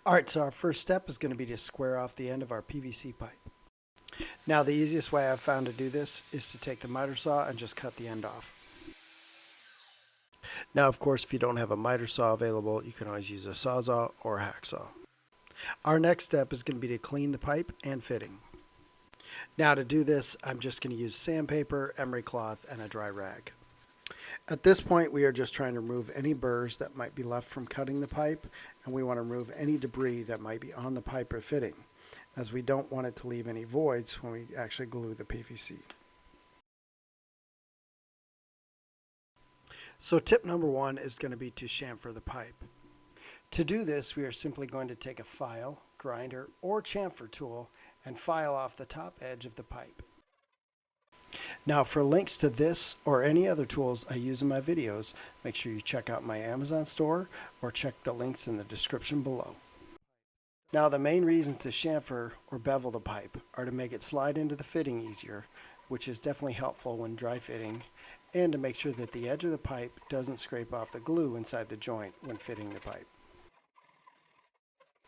Alright, so our first step is going to be to square off the end of our PVC pipe. Now the easiest way I've found to do this is to take the miter saw and just cut the end off. Now of course if you don't have a miter saw available, you can always use a sawzall or a hacksaw. Our next step is going to be to clean the pipe and fitting. Now to do this, I'm just going to use sandpaper, emery cloth, and a dry rag. At this point, we are just trying to remove any burrs that might be left from cutting the pipe, and we want to remove any debris that might be on the pipe or fitting, as we don't want it to leave any voids when we actually glue the PVC. So tip number one is going to be to chamfer the pipe. To do this, we are simply going to take a file, grinder, or chamfer tool and file off the top edge of the pipe. Now for links to this or any other tools I use in my videos, make sure you check out my Amazon store or check the links in the description below. Now the main reasons to chamfer or bevel the pipe are to make it slide into the fitting easier, which is definitely helpful when dry fitting, and to make sure that the edge of the pipe doesn't scrape off the glue inside the joint when fitting the pipe.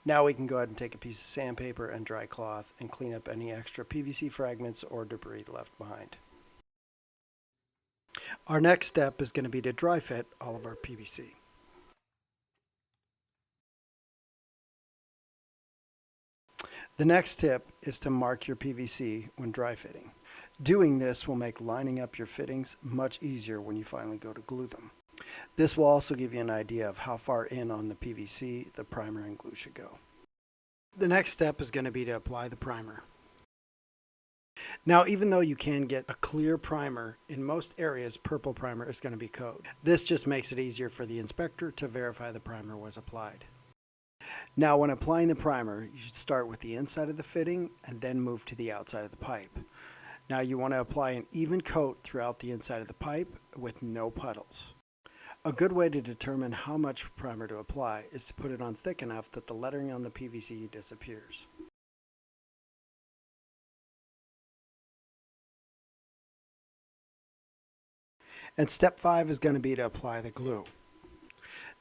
Now we can go ahead and take a piece of sandpaper and dry cloth and clean up any extra PVC fragments or debris left behind. Our next step is going to be to dry fit all of our PVC. The next tip is to mark your PVC when dry fitting. Doing this will make lining up your fittings much easier when you finally go to glue them. This will also give you an idea of how far in on the PVC the primer and glue should go. The next step is going to be to apply the primer. Now, even though you can get a clear primer, in most areas purple primer is going to be code. This just makes it easier for the inspector to verify the primer was applied. Now when applying the primer, you should start with the inside of the fitting and then move to the outside of the pipe. Now you want to apply an even coat throughout the inside of the pipe with no puddles. A good way to determine how much primer to apply is to put it on thick enough that the lettering on the PVC disappears. And step 5 is going to be to apply the glue.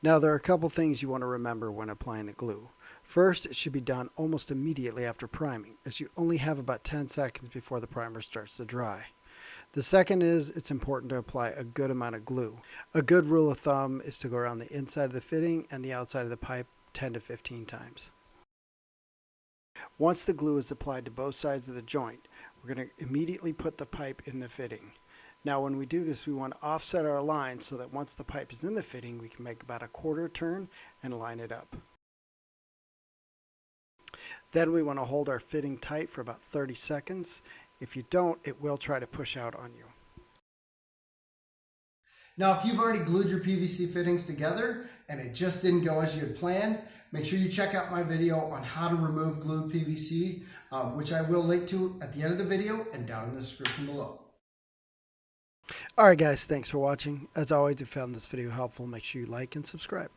Now there are a couple things you want to remember when applying the glue. First, it should be done almost immediately after priming, as you only have about 10 seconds before the primer starts to dry. The second is it's important to apply a good amount of glue. A good rule of thumb is to go around the inside of the fitting and the outside of the pipe 10 to 15 times. Once the glue is applied to both sides of the joint, we're going to immediately put the pipe in the fitting. Now when we do this, we want to offset our line so that once the pipe is in the fitting, we can make about a quarter turn and line it up. Then we want to hold our fitting tight for about 30 seconds. If you don't, it will try to push out on you. Now, if you've already glued your PVC fittings together and it just didn't go as you had planned, make sure you check out my video on how to remove glued PVC, which I will link to at the end of the video and down in the description below. Alright guys, thanks for watching. As always, if you found this video helpful, make sure you like and subscribe.